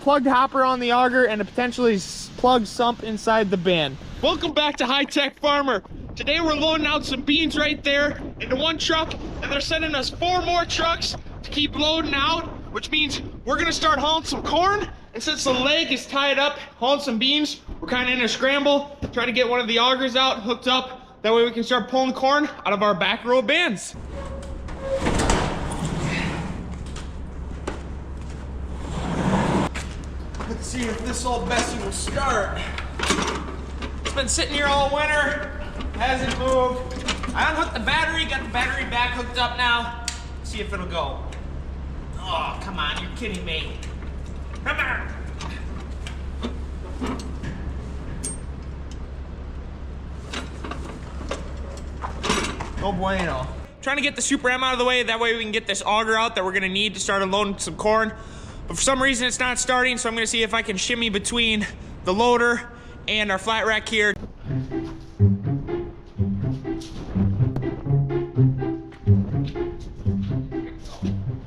Plugged hopper on the auger and a potentially plugged sump inside the bin. Welcome back to HiTech Farmer. Today we're loading out some beans right there into one truck, and they're sending us 4 more trucks to keep loading out, which means we're gonna start hauling some corn. And since the leg is tied up hauling some beans, we're kind of in a scramble, trying to get one of the augers out, hooked up. That way we can start pulling corn out of our back row bins. Let's see if this old Bessie will start. It's been sitting here all winter, hasn't moved. I unhooked the battery, got the battery back hooked up now. Let's see if it'll go. Oh, come on, you're kidding me. Come on. Oh bueno. Trying to get the Super M out of the way, that way we can get this auger out that we're gonna need to start unloading some corn. But for some reason it's not starting, so I'm gonna see if I can shimmy between the loader and our flat rack here.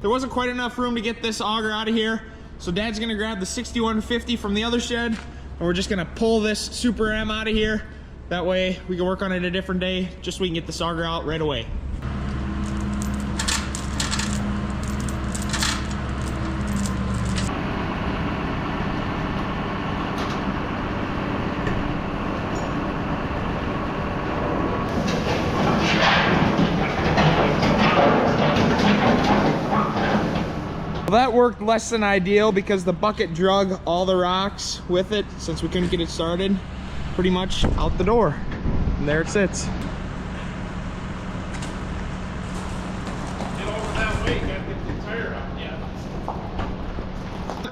There wasn't quite enough room to get this auger out of here, so Dad's gonna grab the 6150 from the other shed, and we're just gonna pull this Super M out of here. That way we can work on it a different day, just so we can get this auger out right away. Well, that worked less than ideal because the bucket drug all the rocks with it since we couldn't get it started pretty much out the door. And there it sits. Get over that way, gotta get the tire out. Yeah.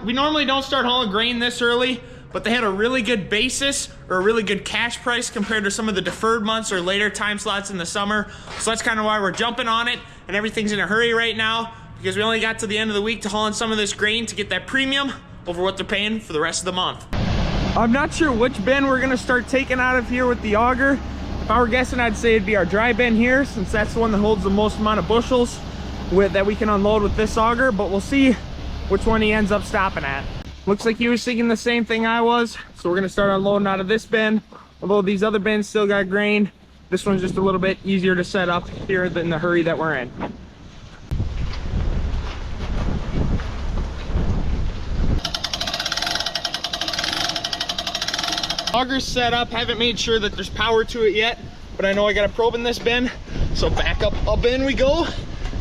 We normally don't start hauling grain this early, but they had a really good basis or a really good cash price compared to some of the deferred months or later time slots in the summer. So that's kind of why we're jumping on it, and everything's in a hurry right now, because we only got to the end of the week to haul in some of this grain to get that premium over what they're paying for the rest of the month. I'm not sure which bin we're gonna start taking out of here with the auger. If I were guessing, I'd say it'd be our dry bin here, since that's the one that holds the most amount of bushels that we can unload with this auger, but we'll see which one he ends up stopping at. Looks like he was thinking the same thing I was, so we're gonna start unloading out of this bin. Although these other bins still got grain, this one's just a little bit easier to set up here than the hurry that we're in. Auger's set up, haven't made sure that there's power to it yet, but I know I got a probe in this bin, so back up a bin we go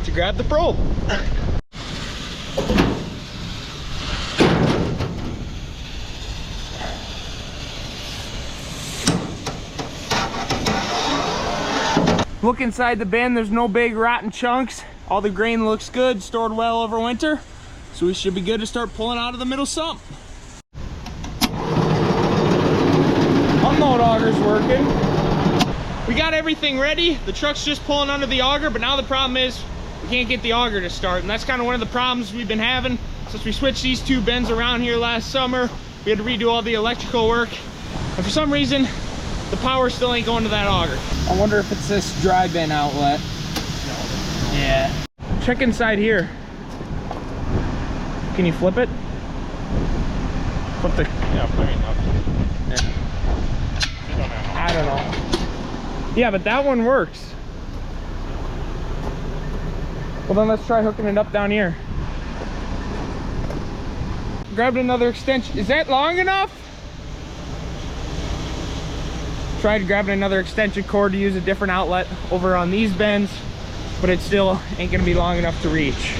to grab the probe. Look inside the bin, there's no big rotten chunks. All the grain looks good, stored well over winter, so we should be good to start pulling out of the middle sump. Unload auger's working. We got everything ready. The truck's just pulling under the auger, but now the problem is we can't get the auger to start, and that's kind of one of the problems we've been having since we switched these 2 bins around here last summer. We had to redo all the electrical work, and for some reason the power still ain't going to that auger. I wonder if it's this dry bin outlet. Yeah. Check inside here. Can you flip it? Flip the... Yeah, I mean, yeah. I don't know. Yeah, but that one works. Well, then let's try hooking it up down here. Grabbed another extension. Is that long enough? Tried grabbing another extension cord to use a different outlet over on these bends, but it still ain't gonna be long enough to reach.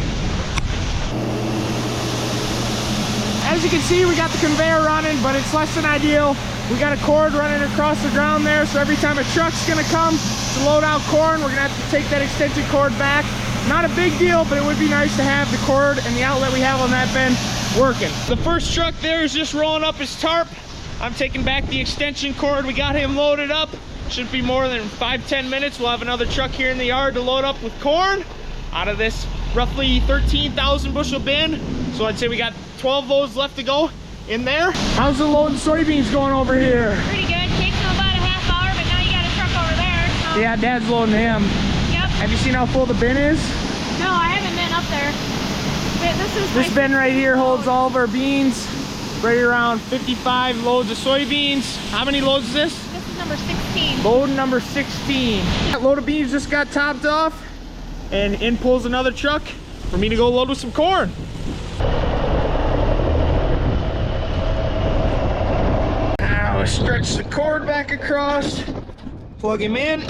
As you can see, we got the conveyor running, but it's less than ideal. We got a cord running across the ground there, so every time a truck's gonna come to load out corn, we're gonna have to take that extension cord back. Not a big deal, but it would be nice to have the cord and the outlet we have on that bin working. The first truck there is just rolling up his tarp. I'm taking back the extension cord. We got him loaded up. Shouldn't be more than 5-10 minutes. We'll have another truck here in the yard to load up with corn out of this roughly 13,000 bushel bin. So I'd say we got 12 loads left to go in there. How's the loading soybeans going over here? Pretty good. Takes them about a half hour, but now you got a truck over there. So. Yeah, Dad's loading him. Yep. Have you seen how full the bin is? No, I haven't been up there. This bin right here holds all of our beans. right around 55 loads of soybeans. How many loads is this? This is number 16. Load number 16. That load of beans just got topped off, and in pulls another truck for me to go load with some corn. Now stretch the cord back across, plug him in.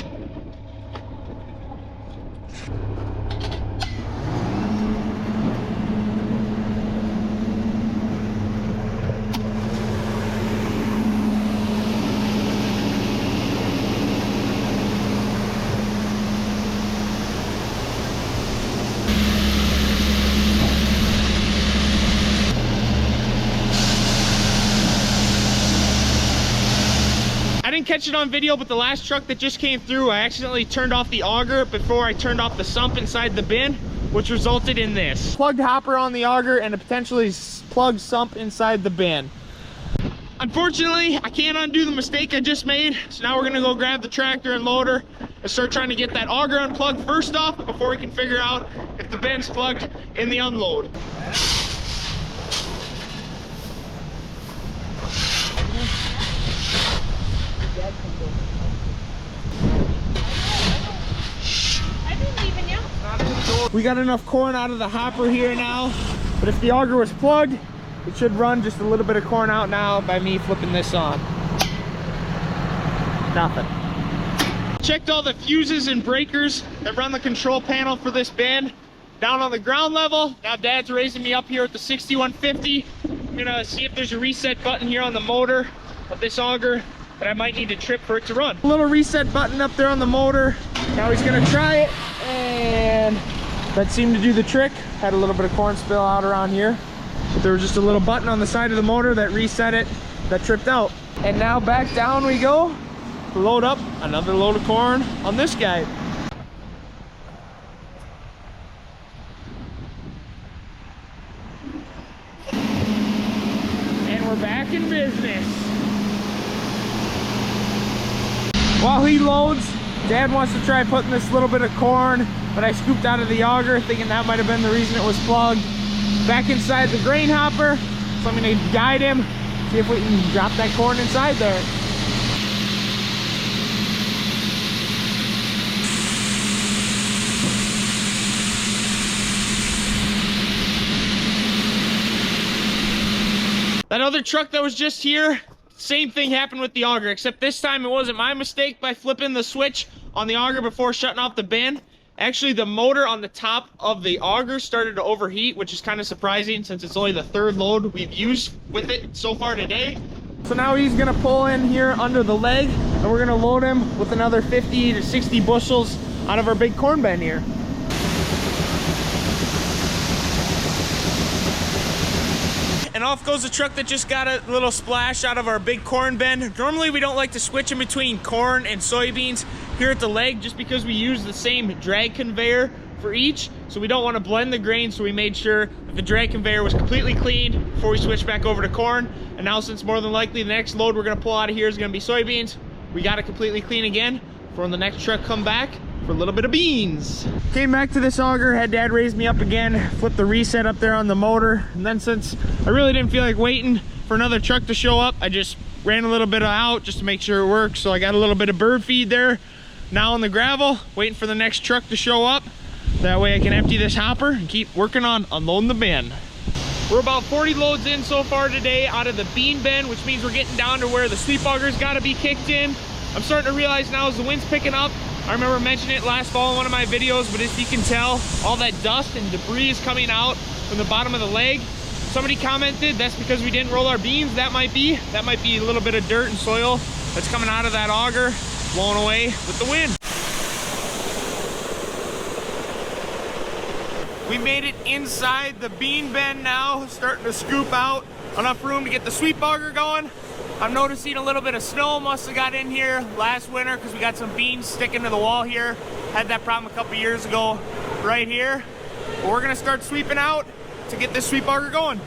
I didn't catch it on video, but the last truck that just came through, I accidentally turned off the auger before I turned off the sump inside the bin, which resulted in this. Plugged hopper on the auger and a potentially plugged sump inside the bin. Unfortunately, I can't undo the mistake I just made, so now we're gonna go grab the tractor and loader and start trying to get that auger unplugged first off before we can figure out if the bin's plugged in the unload. We got enough corn out of the hopper here now, but if the auger was plugged, it should run just a little bit of corn out now by me flipping this on. Nothing. Checked all the fuses and breakers that run the control panel for this bin down on the ground level. Now Dad's raising me up here at the 6150. I'm gonna see if there's a reset button here on the motor of this auger that I might need to trip for it to run. A little reset button up there on the motor. Now he's gonna try it, and that seemed to do the trick. Had a little bit of corn spill out around here, but there was just a little button on the side of the motor that reset it, that tripped out. And now back down we go to load up another load of corn on this guy. And we're back in business. While he loads, Dad wants to try putting this little bit of corn, but I scooped out of the auger thinking that might have been the reason it was plugged, back inside the grain hopper. So I'm gonna guide him, see if we can drop that corn inside there. That other truck that was just here, same thing happened with the auger, except this time it wasn't my mistake by flipping the switch on the auger before shutting off the bin. Actually, the motor on the top of the auger started to overheat, which is kind of surprising since it's only the third load we've used with it so far today. So now he's gonna pull in here under the leg, and we're gonna load him with another 50 to 60 bushels out of our big corn bin here. And off goes the truck that just got a little splash out of our big corn bin. Normally we don't like to switch in between corn and soybeans here at the leg just because we use the same drag conveyor for each. So we don't want to blend the grain, so we made sure that the drag conveyor was completely clean before we switched back over to corn. And now since more than likely the next load we're going to pull out of here is going to be soybeans, we got it completely clean again for when the next truck come back for a little bit of beans. Came back to this auger, had Dad raise me up again, flipped the reset up there on the motor, and then since I really didn't feel like waiting for another truck to show up, I just ran a little bit out just to make sure it works. So I got a little bit of bird feed there now on the gravel, waiting for the next truck to show up. That way I can empty this hopper and keep working on unloading the bin. We're about 40 loads in so far today out of the bean bin, which means we're getting down to where the sweep auger's got to be kicked in. I'm starting to realize now as the wind's picking up, I remember mentioning it last fall in one of my videos, but as you can tell, all that dust and debris is coming out from the bottom of the leg. Somebody commented that's because we didn't roll our beans. That might be a little bit of dirt and soil that's coming out of that auger, blowing away with the wind. We made it inside the bean bin now, starting to scoop out enough room to get the sweep auger going. I'm noticing a little bit of snow must have got in here last winter because we got some beans sticking to the wall here. Had that problem a couple years ago right here. But we're gonna start sweeping out to get this sweep auger going.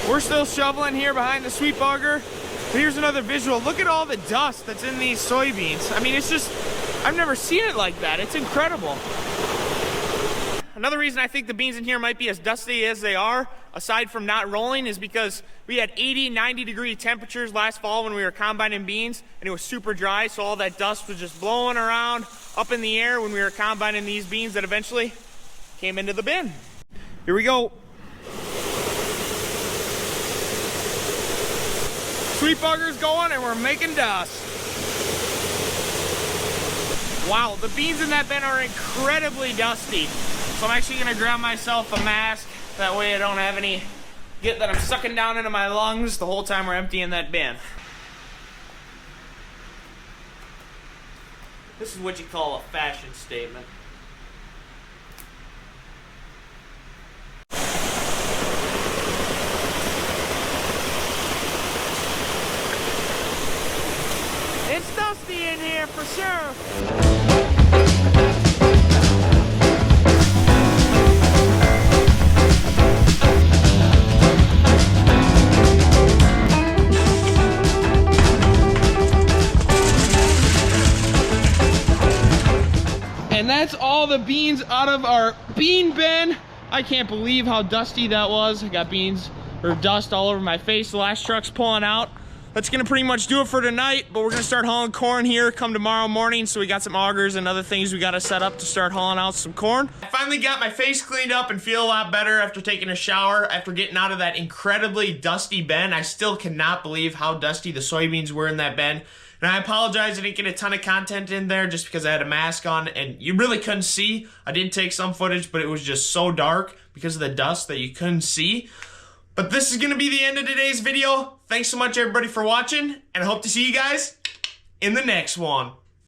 We're still shoveling here behind the sweep auger. But here's another visual. Look at all the dust that's in these soybeans. I mean, it's just I've never seen it like that. It's incredible. Another reason I think the beans in here might be as dusty as they are, aside from not rolling, is because we had 80, 90 degree temperatures last fall when we were combining beans, and it was super dry, so all that dust was just blowing around up in the air when we were combining these beans that eventually came into the bin. Here we go. Sweet bugger's going and we're making dust. Wow, the beans in that bin are incredibly dusty. So I'm actually gonna grab myself a mask. That way I don't have any get that I'm sucking down into my lungs the whole time we're emptying that bin. This is what you call a fashion statement. It's dusty in here for sure. And that's all the beans out of our bean bin. I can't believe how dusty that was. I got beans or dust all over my face. The last truck's pulling out. That's gonna pretty much do it for tonight, but we're gonna start hauling corn here come tomorrow morning. So we got some augers and other things we gotta set up to start hauling out some corn. I finally got my face cleaned up and feel a lot better after taking a shower, after getting out of that incredibly dusty bin. I still cannot believe how dusty the soybeans were in that bin. And I apologize I didn't get a ton of content in there just because I had a mask on and you really couldn't see. I did take some footage, but it was just so dark because of the dust that you couldn't see. But this is gonna be the end of today's video. Thanks so much everybody for watching, and I hope to see you guys in the next one.